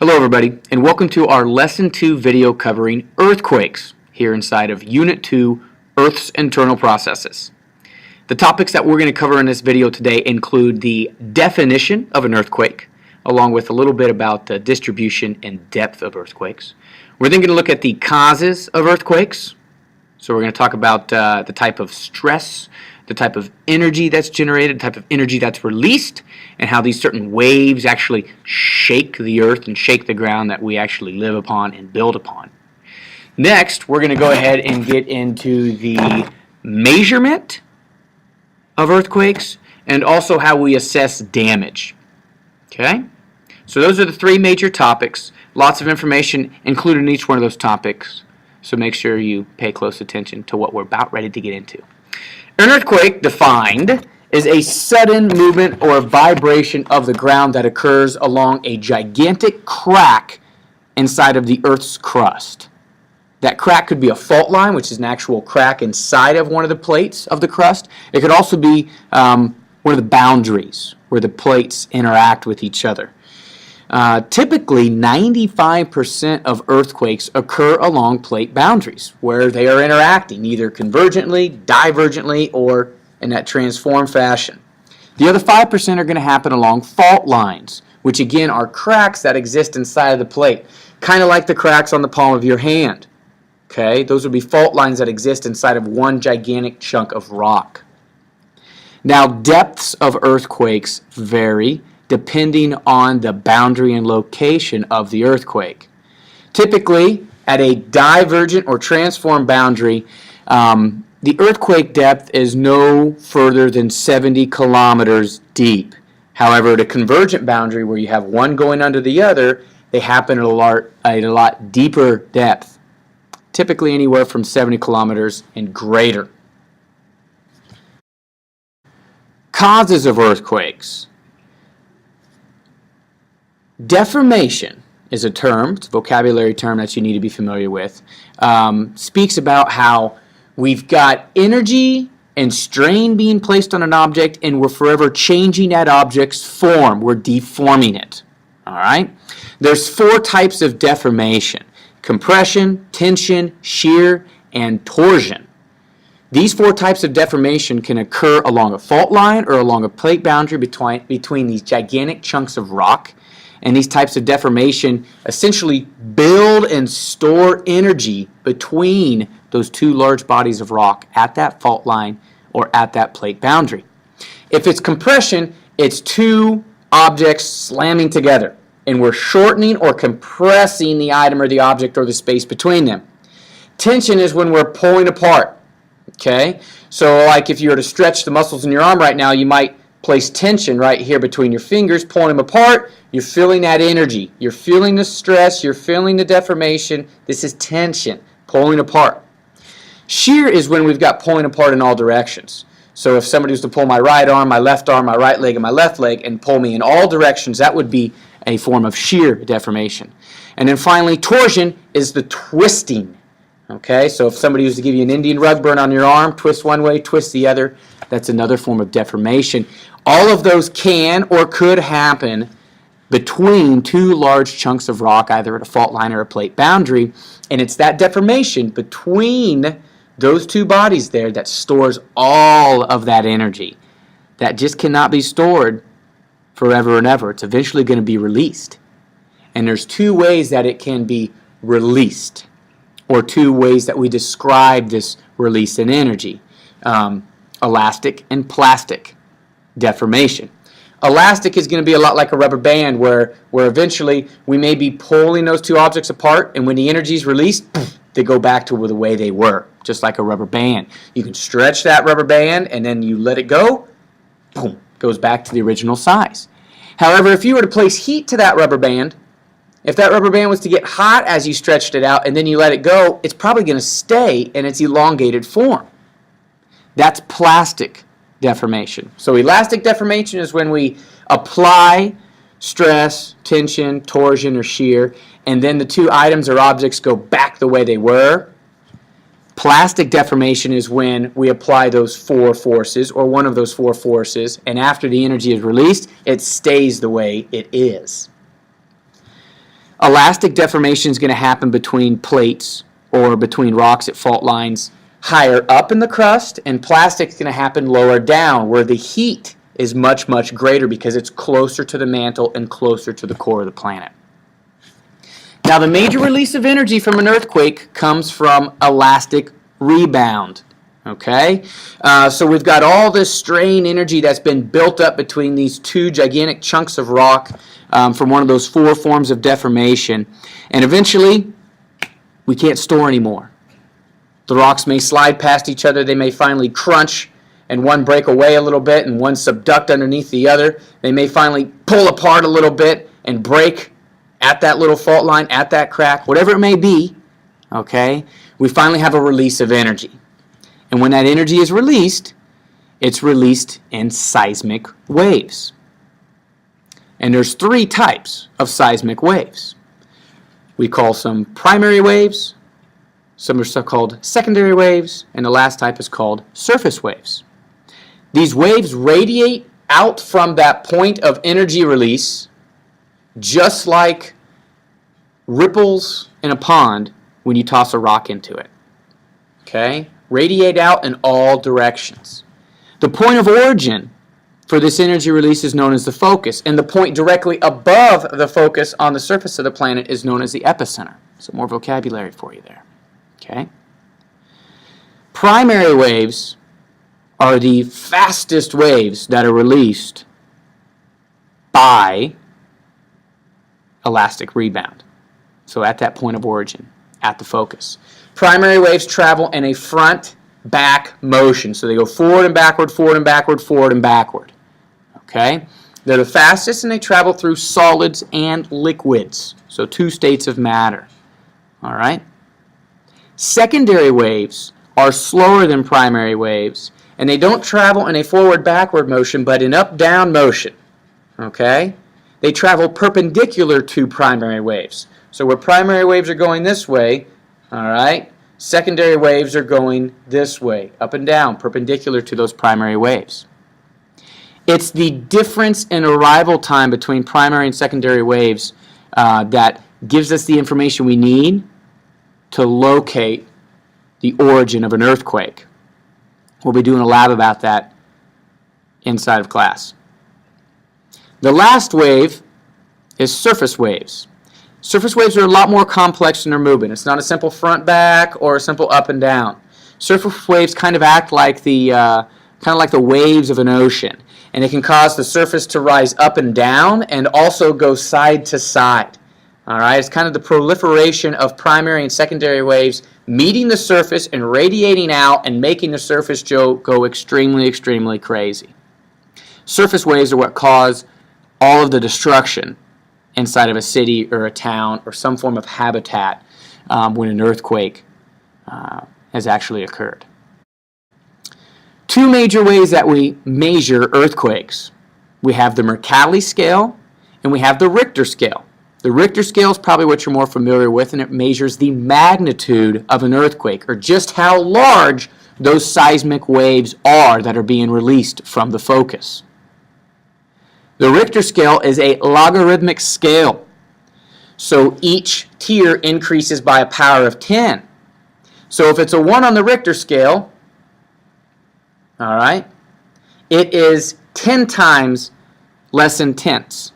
Hello everybody, and welcome to our Lesson 2 video covering earthquakes here inside of Unit 2, Earth's Internal Processes. The topics that we're going to cover in this video today include the definition of an earthquake, along with a little bit about the distribution and depth of earthquakes. We're then going to look at the causes of earthquakes. So we're going to talk about the type of stress, the type of energy that's generated, the type of energy that's released, and how these certain waves actually shake the earth and shake the ground that we actually live upon and build upon. Next, we're going to go ahead and get into the measurement of earthquakes and also how we assess damage. Okay? So those are the three major topics. Lots of information included in each one of those topics. So make sure you pay close attention to what we're about ready to get into. An earthquake, defined, is a sudden movement or vibration of the ground that occurs along a gigantic crack inside of the Earth's crust. That crack could be a fault line, which is an actual crack inside of one of the plates of the crust. It could also be one of the boundaries where the plates interact with each other. Typically, 95% of earthquakes occur along plate boundaries where they are interacting, either convergently, divergently, or in that transform fashion. The other 5% are going to happen along fault lines, which again are cracks that exist inside of the plate, kind of like the cracks on the palm of your hand. Okay, those would be fault lines that exist inside of one gigantic chunk of rock. Now, depths of earthquakes vary depending on the boundary and location of the earthquake. Typically, at a divergent or transform boundary, the earthquake depth is no further than 70 kilometers deep. However, at a convergent boundary where you have one going under the other, they happen at a lot deeper depth, typically anywhere from 70 kilometers and greater. Causes of earthquakes. Deformation is a term, it's a vocabulary term that you need to be familiar with. Speaks about how we've got energy and strain being placed on an object and we're forever changing that object's form. We're deforming it. All right? There's four types of deformation: compression, tension, shear, and torsion. These four types of deformation can occur along a fault line or along a plate boundary between these gigantic chunks of rock. And these types of deformation essentially build and store energy between those two large bodies of rock at that fault line or at that plate boundary. If it's compression, it's two objects slamming together, and we're shortening or compressing the item or the object or the space between them. Tension is when we're pulling apart. Okay? So like if you were to stretch the muscles in your arm right now, you might place tension right here between your fingers, pulling them apart. You're feeling that energy. You're feeling the stress. You're feeling the deformation. This is tension, pulling apart. Shear is when we've got pulling apart in all directions. So if somebody was to pull my right arm, my right leg, and my left leg and pull me in all directions, that would be a form of shear deformation. And then finally, torsion is the twisting. Okay, so if somebody was to give you an Indian rug burn on your arm, twist one way, twist the other, that's another form of deformation. All of those can or could happen between two large chunks of rock, either at a fault line or a plate boundary, and it's that deformation between those two bodies there that stores all of that energy. That just cannot be stored forever and ever. It's eventually going to be released. And there's two ways that it can be released, or two ways that we describe this release in energy. Elastic and plastic deformation. Elastic is going to be a lot like a rubber band where eventually we may be pulling those two objects apart, and when the energy is released, they go back to the way they were, just like a rubber band. You can stretch that rubber band and then you let it go, boom, goes back to the original size. However, if you were to place heat to that rubber band, if that rubber band was to get hot as you stretched it out and then you let it go, it's probably going to stay in its elongated form. That's plastic deformation. So elastic deformation is when we apply stress, tension, torsion, or shear, and then the two items or objects go back the way they were. Plastic deformation is when we apply those four forces, or one of those four forces, and after the energy is released, it stays the way it is. Elastic deformation is going to happen between plates or between rocks at fault lines higher up in the crust, and plastic is going to happen lower down where the heat is much, much greater because it's closer to the mantle and closer to the core of the planet. Now, the major release of energy from an earthquake comes from elastic rebound. Okay, so we've got all this strain energy that's been built up between these two gigantic chunks of rock from one of those four forms of deformation, and eventually we can't store anymore. The rocks may slide past each other, they may finally crunch and one break away a little bit and one subduct underneath the other. They may finally pull apart a little bit and break at that little fault line, at that crack, whatever it may be. Okay, we finally have a release of energy. And when that energy is released, it's released in seismic waves. And there's three types of seismic waves. We call some primary waves, some are called secondary waves, and the last type is called surface waves. These waves radiate out from that point of energy release, just like ripples in a pond when you toss a rock into it. Okay? Radiate out in all directions. The point of origin for this energy release is known as the focus, and the point directly above the focus on the surface of the planet is known as the epicenter. So more vocabulary for you there. Okay? Primary waves are the fastest waves that are released by elastic rebound. So at that point of origin, at the focus. Primary waves travel in a front-back motion. So they go forward and backward, forward and backward, forward and backward. Okay? They're the fastest and they travel through solids and liquids. So two states of matter. All right? Secondary waves are slower than primary waves, and they don't travel in a forward-backward motion, but in up-down motion. Okay? They travel perpendicular to primary waves. So where primary waves are going this way, all right, secondary waves are going this way, up and down, perpendicular to those primary waves. It's the difference in arrival time between primary and secondary waves that gives us the information we need to locate the origin of an earthquake. We'll be doing a lab about that inside of class. The last wave is surface waves. Surface waves are a lot more complex in their movement. It's not a simple front-back or a simple up and down. Surface waves kind of act like the waves of an ocean, and it can cause the surface to rise up and down and also go side to side. All right, it's kind of the proliferation of primary and secondary waves meeting the surface and radiating out and making the surface go extremely, extremely crazy. Surface waves are what cause all of the destruction inside of a city or a town or some form of habitat when an earthquake has actually occurred. Two major ways that we measure earthquakes. We have the Mercalli scale and we have the Richter scale. The Richter scale is probably what you're more familiar with, and it measures the magnitude of an earthquake, or just how large those seismic waves are that are being released from the focus. The Richter scale is a logarithmic scale. So each tier increases by a power of 10. So if it's a 1 on the Richter scale, all right, it is 10 times less intense.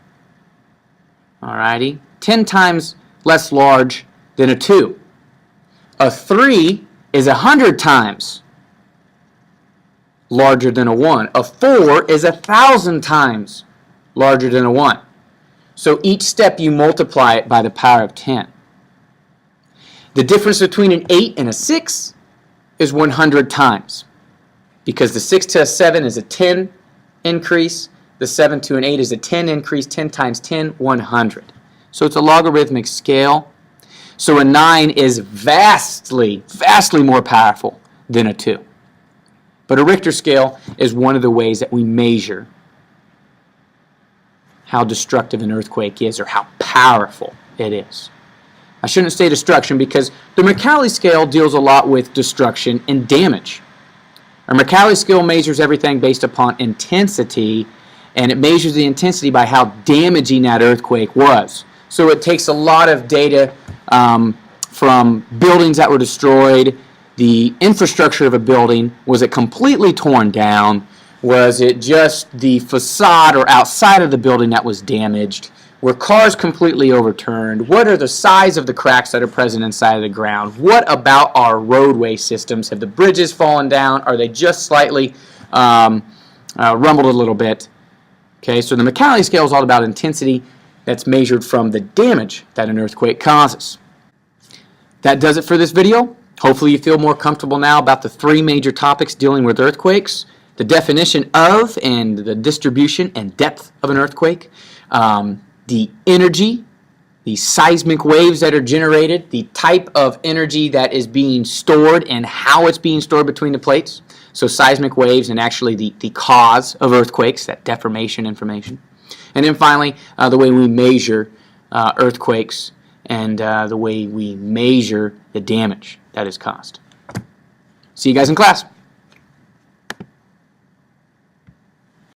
All righty, 10 times less large than a 2. A 3 is 100 times larger than a 1. A 4 is 1,000 times larger than a 1. So each step you multiply it by the power of 10. The difference between an 8 and a 6 is 100 times, because the 6 to a 7 is a 10 increase, the 7 to an 8 is a 10 increase, 10 times 10, 100. So it's a logarithmic scale. So a 9 is vastly, vastly more powerful than a 2. But a Richter scale is one of the ways that we measure how destructive an earthquake is or how powerful it is. I shouldn't say destruction because the Mercalli scale deals a lot with destruction and damage. A Mercalli scale measures everything based upon intensity, and it measures the intensity by how damaging that earthquake was. So it takes a lot of data from buildings that were destroyed, the infrastructure of a building. Was it completely torn down? Was it just the facade or outside of the building that was damaged? Were cars completely overturned? What are the size of the cracks that are present inside of the ground? What about our roadway systems? Have the bridges fallen down? Are they just slightly rumbled a little bit? Okay, so the Mercalli scale is all about intensity that's measured from the damage that an earthquake causes. That does it for this video. Hopefully you feel more comfortable now about the three major topics dealing with earthquakes: the definition of and the distribution and depth of an earthquake, the energy, the seismic waves that are generated, the type of energy that is being stored and how it's being stored between the plates. So seismic waves and actually the cause of earthquakes, that deformation information. And then finally, the way we measure earthquakes and the way we measure the damage that is caused. See you guys in class.